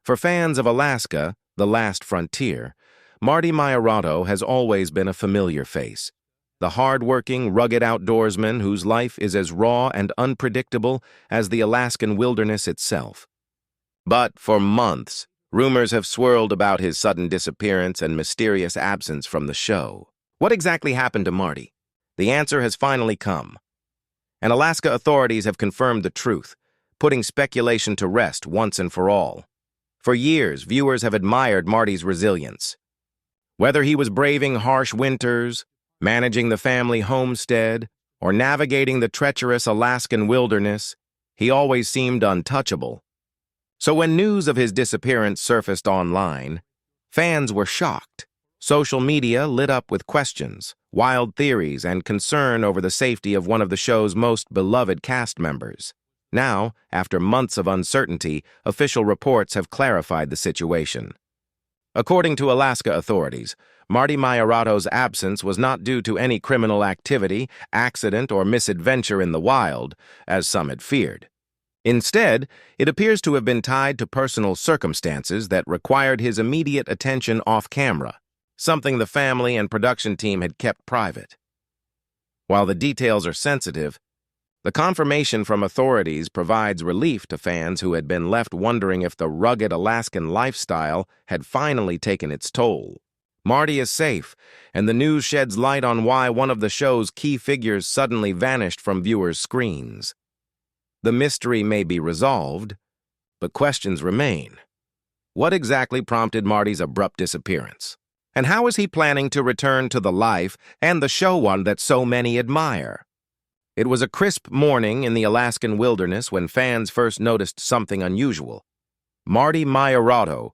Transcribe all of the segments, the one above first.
For fans of Alaska, the last frontier, Marty Meierotto has always been a familiar face. The hard-working, rugged outdoorsman whose life is as raw and unpredictable as the Alaskan wilderness itself. But for months, rumors have swirled about his sudden disappearance and mysterious absence from the show. What exactly happened to Marty? The answer has finally come. And Alaska authorities have confirmed the truth, putting speculation to rest once and for all. For years, viewers have admired Marty's resilience. Whether he was braving harsh winters, managing the family homestead, or navigating the treacherous Alaskan wilderness, he always seemed untouchable. So when news of his disappearance surfaced online, fans were shocked. Social media lit up with questions, wild theories, and concern over the safety of one of the show's most beloved cast members. Now, after months of uncertainty, official reports have clarified the situation. According to Alaska authorities, Marty Meierotto's absence was not due to any criminal activity, accident, or misadventure in the wild, as some had feared. Instead, it appears to have been tied to personal circumstances that required his immediate attention off-camera, something the family and production team had kept private. While the details are sensitive, the confirmation from authorities provides relief to fans who had been left wondering if the rugged Alaskan lifestyle had finally taken its toll. Marty is safe, and the news sheds light on why one of the show's key figures suddenly vanished from viewers' screens. The mystery may be resolved, but questions remain. What exactly prompted Marty's abrupt disappearance? And how is he planning to return to the life and the show one that so many admire? It was a crisp morning in the Alaskan wilderness when fans first noticed something unusual. Marty Meierotto,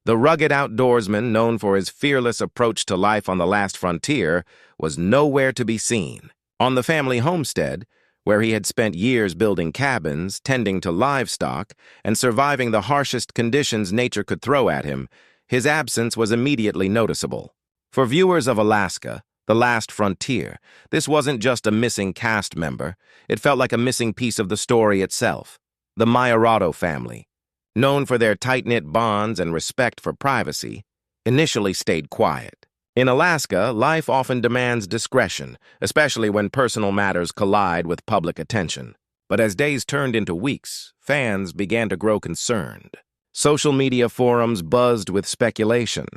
the rugged outdoorsman known for his fearless approach to life on the last frontier, was nowhere to be seen. On the family homestead, where he had spent years building cabins, tending to livestock, and surviving the harshest conditions nature could throw at him, his absence was immediately noticeable. For viewers of Alaska, the last frontier, this wasn't just a missing cast member. It felt like a missing piece of the story itself. The Meierotto family, known for their tight-knit bonds and respect for privacy, initially stayed quiet. In Alaska, life often demands discretion, especially when personal matters collide with public attention. But as days turned into weeks, fans began to grow concerned. Social media forums buzzed with speculation.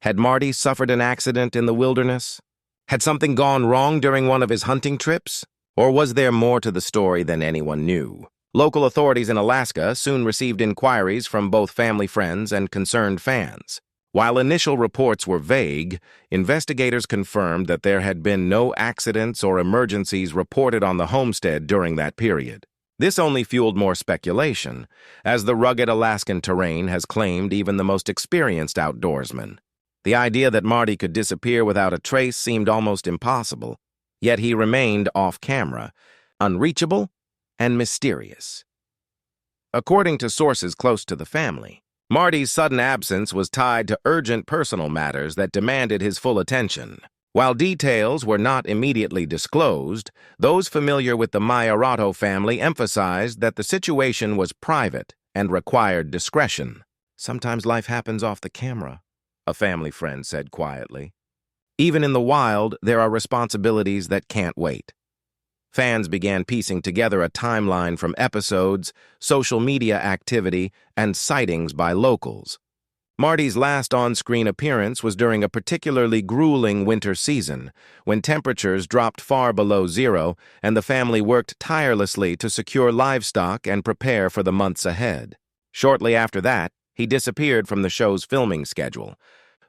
Had Marty suffered an accident in the wilderness? Had something gone wrong during one of his hunting trips? Or was there more to the story than anyone knew? Local authorities in Alaska soon received inquiries from both family friends and concerned fans. While initial reports were vague, investigators confirmed that there had been no accidents or emergencies reported on the homestead during that period. This only fueled more speculation, as the rugged Alaskan terrain has claimed even the most experienced outdoorsmen. The idea that Marty could disappear without a trace seemed almost impossible, yet he remained off-camera, unreachable and mysterious. According to sources close to the family, Marty's sudden absence was tied to urgent personal matters that demanded his full attention. While details were not immediately disclosed, those familiar with the Meierotto family emphasized that the situation was private and required discretion. "Sometimes life happens off the camera," a family friend said quietly. "Even in the wild, there are responsibilities that can't wait." Fans began piecing together a timeline from episodes, social media activity, and sightings by locals. Marty's last on-screen appearance was during a particularly grueling winter season, when temperatures dropped far below zero and the family worked tirelessly to secure livestock and prepare for the months ahead. Shortly after that, he disappeared from the show's filming schedule,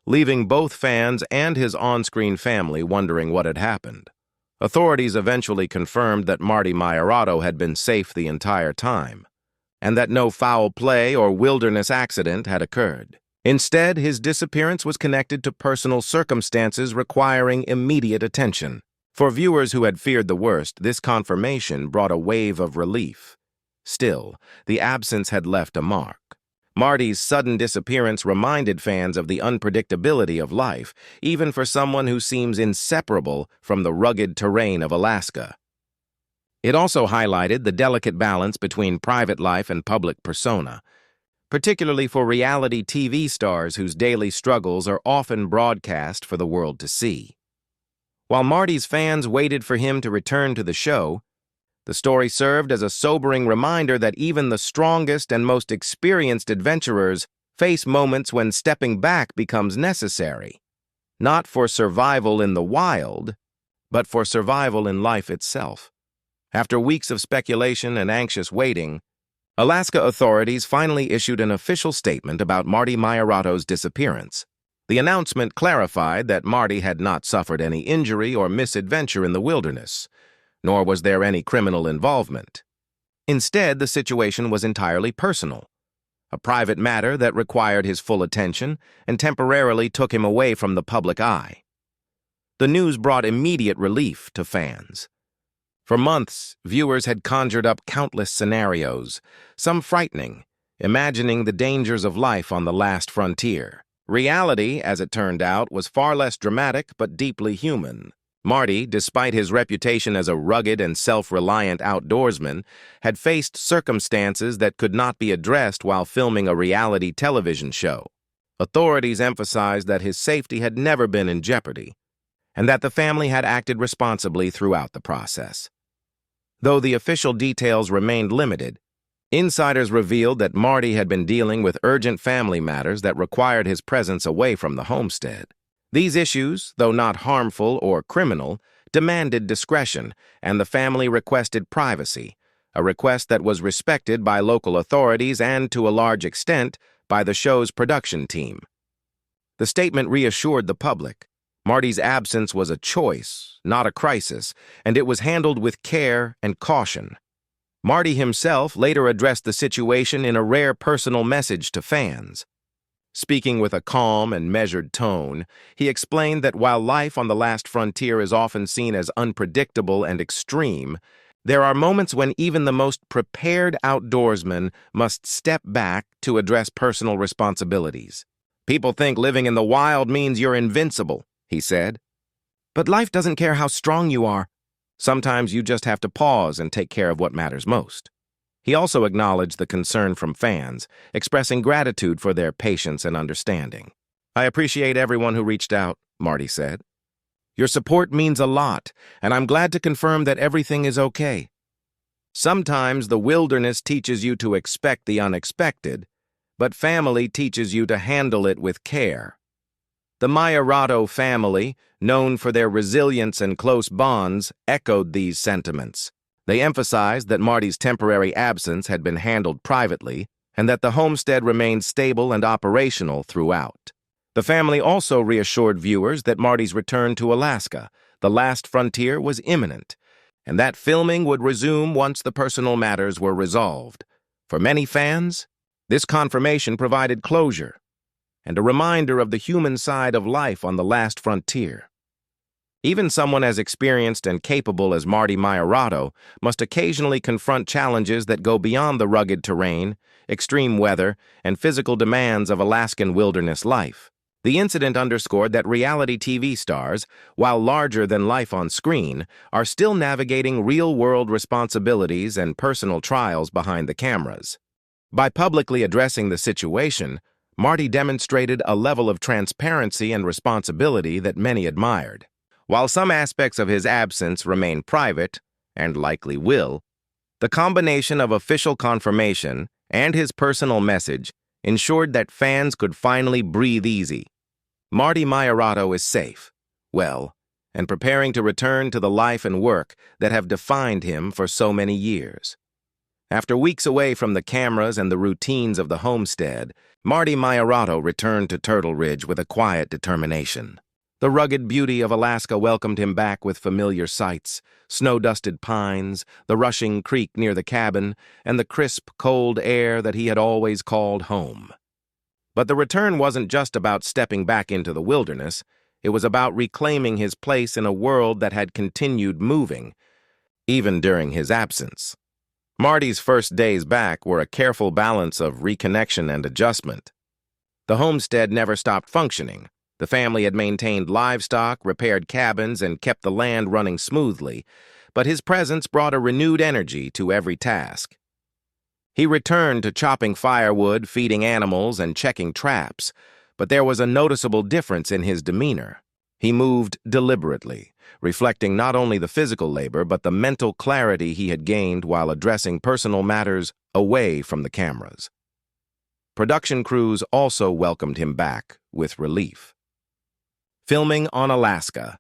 leaving both fans and his on-screen family wondering what had happened. Authorities eventually confirmed that Marty Meierotto had been safe the entire time, and that no foul play or wilderness accident had occurred. Instead, his disappearance was connected to personal circumstances requiring immediate attention. For viewers who had feared the worst, this confirmation brought a wave of relief. Still, the absence had left a mark. Marty's sudden disappearance reminded fans of the unpredictability of life, even for someone who seems inseparable from the rugged terrain of Alaska. It also highlighted the delicate balance between private life and public persona. particularly for reality TV stars whose daily struggles are often broadcast for the world to see. While Marty's fans waited for him to return to the show, the story served as a sobering reminder that even the strongest and most experienced adventurers face moments when stepping back becomes necessary, not for survival in the wild, but for survival in life itself. After weeks of speculation and anxious waiting, Alaska authorities finally issued an official statement about Marty Meierotto's disappearance. The announcement clarified that Marty had not suffered any injury or misadventure in the wilderness, nor was there any criminal involvement. Instead, the situation was entirely personal, a private matter that required his full attention and temporarily took him away from the public eye. The news brought immediate relief to fans. For months, viewers had conjured up countless scenarios, some frightening, imagining the dangers of life on the last frontier. Reality, as it turned out, was far less dramatic but deeply human. Marty, despite his reputation as a rugged and self-reliant outdoorsman, had faced circumstances that could not be addressed while filming a reality television show. Authorities emphasized that his safety had never been in jeopardy, and that the family had acted responsibly throughout the process. Though the official details remained limited, insiders revealed that Marty had been dealing with urgent family matters that required his presence away from the homestead. These issues, though not harmful or criminal, demanded discretion, and the family requested privacy, a request that was respected by local authorities and, to a large extent, by the show's production team. The statement reassured the public. Marty's absence was a choice, not a crisis, and it was handled with care and caution. Marty himself later addressed the situation in a rare personal message to fans. Speaking with a calm and measured tone, he explained that while life on the last frontier is often seen as unpredictable and extreme, there are moments when even the most prepared outdoorsman must step back to address personal responsibilities. "People think living in the wild means you're invincible," he said. "But life doesn't care how strong you are. Sometimes you just have to pause and take care of what matters most." He also acknowledged the concern from fans, expressing gratitude for their patience and understanding. "I appreciate everyone who reached out," Marty said. "Your support means a lot, and I'm glad to confirm that everything is okay. Sometimes the wilderness teaches you to expect the unexpected, but family teaches you to handle it with care." The Meierotto family, known for their resilience and close bonds, echoed these sentiments. They emphasized that Marty's temporary absence had been handled privately and that the homestead remained stable and operational throughout. The family also reassured viewers that Marty's return to Alaska, the last frontier, was imminent, and that filming would resume once the personal matters were resolved. For many fans, this confirmation provided closure and a reminder of the human side of life on the last frontier. Even someone as experienced and capable as Marty Meierotto must occasionally confront challenges that go beyond the rugged terrain, extreme weather, and physical demands of Alaskan wilderness life. The incident underscored that reality TV stars, while larger than life on screen, are still navigating real-world responsibilities and personal trials behind the cameras. By publicly addressing the situation, Marty demonstrated a level of transparency and responsibility that many admired. While some aspects of his absence remain private, and likely will, the combination of official confirmation and his personal message ensured that fans could finally breathe easy. Marty Meierotto is safe, well, and preparing to return to the life and work that have defined him for so many years. After weeks away from the cameras and the routines of the homestead, Marty Meierotto returned to Turtle Ridge with a quiet determination. The rugged beauty of Alaska welcomed him back with familiar sights: snow-dusted pines, the rushing creek near the cabin, and the crisp, cold air that he had always called home. But the return wasn't just about stepping back into the wilderness. It was about reclaiming his place in a world that had continued moving, even during his absence. Marty's first days back were a careful balance of reconnection and adjustment. The homestead never stopped functioning. The family had maintained livestock, repaired cabins, and kept the land running smoothly, but his presence brought a renewed energy to every task. He returned to chopping firewood, feeding animals, and checking traps, but there was a noticeable difference in his demeanor. He moved deliberately, reflecting not only the physical labor but the mental clarity he had gained while addressing personal matters away from the cameras. Production crews also welcomed him back with relief. Filming on Alaska.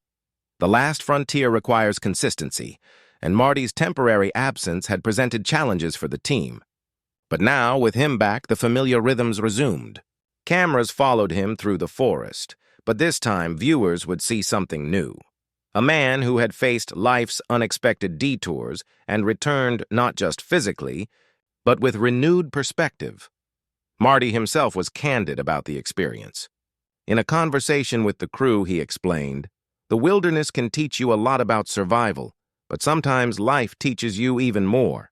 The last frontier requires consistency, and Marty's temporary absence had presented challenges for the team. But now, with him back, the familiar rhythms resumed. Cameras followed him through the forest, but this time viewers would see something new. A man who had faced life's unexpected detours and returned not just physically, but with renewed perspective. Marty himself was candid about the experience. In a conversation with the crew, he explained, "The wilderness can teach you a lot about survival, but sometimes life teaches you even more.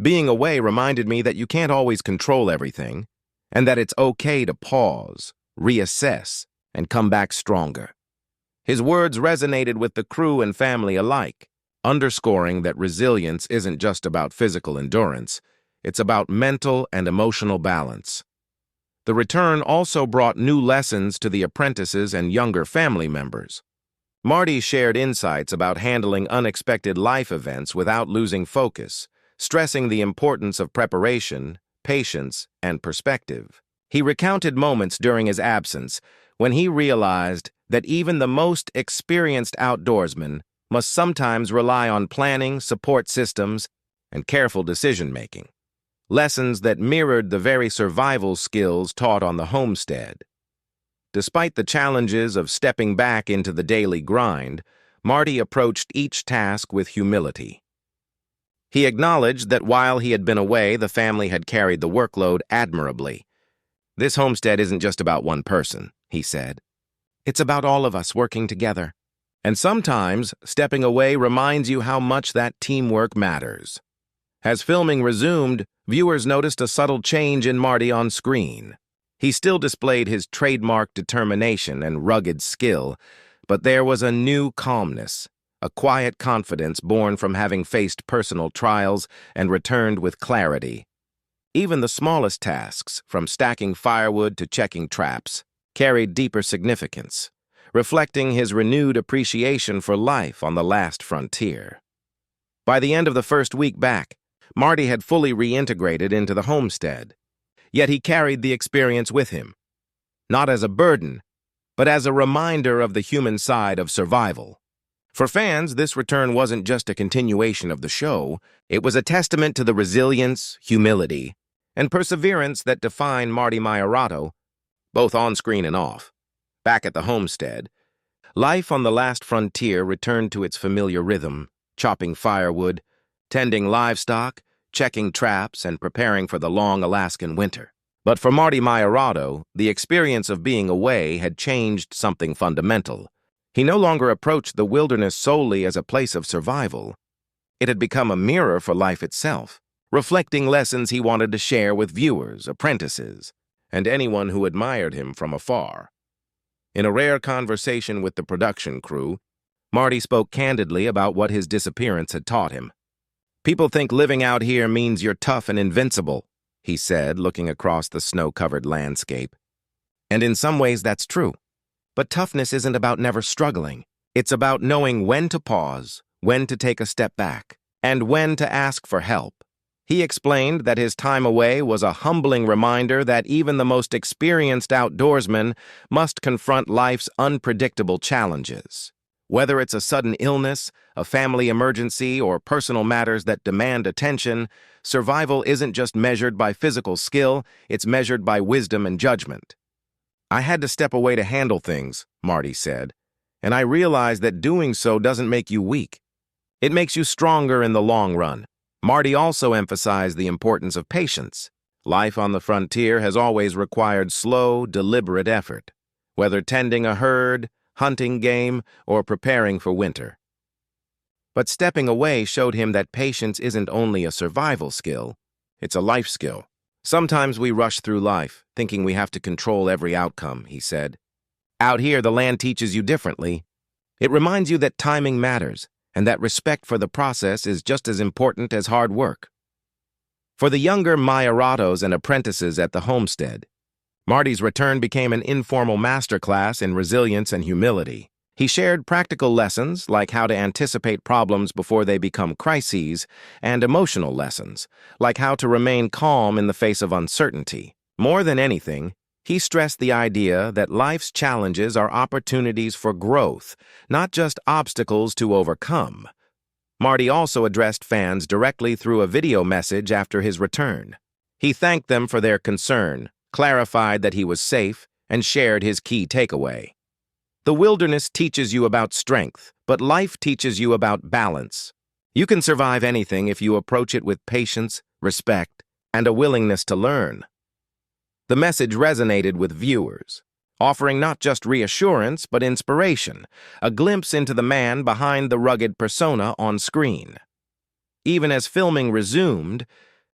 Being away reminded me that you can't always control everything, and that it's okay to pause, reassess, and come back stronger." His words resonated with the crew and family alike, underscoring that resilience isn't just about physical endurance, it's about mental and emotional balance. The return also brought new lessons to the apprentices and younger family members. Marty shared insights about handling unexpected life events without losing focus, stressing the importance of preparation, patience, and perspective. He recounted moments during his absence when he realized that even the most experienced outdoorsman must sometimes rely on planning, support systems, and careful decision-making. Lessons that mirrored the very survival skills taught on the homestead. Despite the challenges of stepping back into the daily grind, Marty approached each task with humility. He acknowledged that while he had been away, the family had carried the workload admirably. "This homestead isn't just about one person," he said. "It's about all of us working together. And sometimes, stepping away reminds you how much that teamwork matters." As filming resumed, viewers noticed a subtle change in Marty on screen. He still displayed his trademark determination and rugged skill, but there was a new calmness, a quiet confidence born from having faced personal trials and returned with clarity. Even the smallest tasks, from stacking firewood to checking traps, carried deeper significance, reflecting his renewed appreciation for life on the last frontier. By the end of the first week back, Marty had fully reintegrated into the homestead, yet he carried the experience with him, not as a burden, but as a reminder of the human side of survival. For fans, this return wasn't just a continuation of the show, it was a testament to the resilience, humility, and perseverance that define Marty Meierotto, both on-screen and off. Back at the homestead, life on the last frontier returned to its familiar rhythm, chopping firewood, tending livestock, checking traps, and preparing for the long Alaskan winter. But for Marty Meierotto, the experience of being away had changed something fundamental. He no longer approached the wilderness solely as a place of survival. It had become a mirror for life itself, reflecting lessons he wanted to share with viewers, apprentices, and anyone who admired him from afar. In a rare conversation with the production crew, Marty spoke candidly about what his disappearance had taught him. "People think living out here means you're tough and invincible," he said, looking across the snow-covered landscape. "And in some ways that's true. But toughness isn't about never struggling. It's about knowing when to pause, when to take a step back, and when to ask for help." He explained that his time away was a humbling reminder that even the most experienced outdoorsman must confront life's unpredictable challenges. Whether it's a sudden illness, a family emergency, or personal matters that demand attention, survival isn't just measured by physical skill, it's measured by wisdom and judgment. "I had to step away to handle things," Marty said, "and I realized that doing so doesn't make you weak. It makes you stronger in the long run." Marty also emphasized the importance of patience. Life on the frontier has always required slow, deliberate effort, whether tending a herd, hunting game, or preparing for winter. But stepping away showed him that patience isn't only a survival skill, it's a life skill. "Sometimes we rush through life, thinking we have to control every outcome," he said. "Out here, the land teaches you differently. It reminds you that timing matters, and that respect for the process is just as important as hard work." For the younger Meierottos and apprentices at the homestead, Marty's return became an informal masterclass in resilience and humility. He shared practical lessons like how to anticipate problems before they become crises, and emotional lessons like how to remain calm in the face of uncertainty. More than anything, he stressed the idea that life's challenges are opportunities for growth, not just obstacles to overcome. Marty also addressed fans directly through a video message after his return. He thanked them for their concern, clarified that he was safe, and shared his key takeaway. The wilderness teaches you about strength, but life teaches you about balance. You can survive anything if you approach it with patience, respect, and a willingness to learn. The message resonated with viewers, offering not just reassurance but inspiration, a glimpse into the man behind the rugged persona on screen. Even as filming resumed,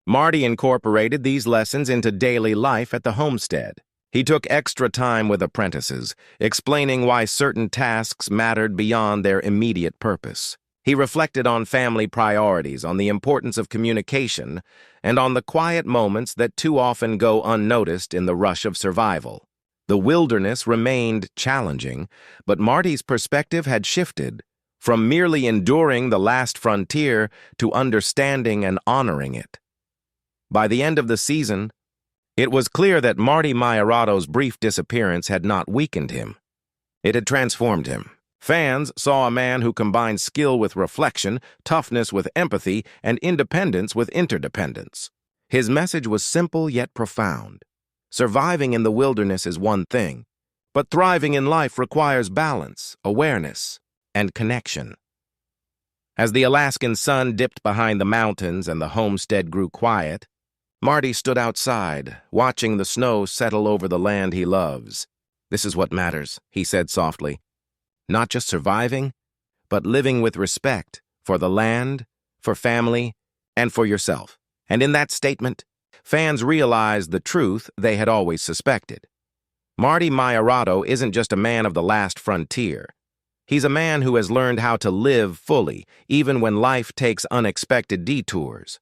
Marty incorporated these lessons into daily life at the homestead. He took extra time with apprentices, explaining why certain tasks mattered beyond their immediate purpose. He reflected on family priorities, on the importance of communication, and on the quiet moments that too often go unnoticed in the rush of survival. The wilderness remained challenging, but Marty's perspective had shifted from merely enduring the last frontier to understanding and honoring it. By the end of the season, it was clear that Marty Meierotto's brief disappearance had not weakened him. It had transformed him. Fans saw a man who combined skill with reflection, toughness with empathy, and independence with interdependence. His message was simple yet profound. Surviving in the wilderness is one thing, but thriving in life requires balance, awareness, and connection. As the Alaskan sun dipped behind the mountains and the homestead grew quiet, Marty stood outside, watching the snow settle over the land he loves. "This is what matters," he said softly. "Not just surviving, but living with respect for the land, for family, and for yourself." And in that statement, fans realized the truth they had always suspected. Marty Meierotto isn't just a man of the last frontier. He's a man who has learned how to live fully, even when life takes unexpected detours.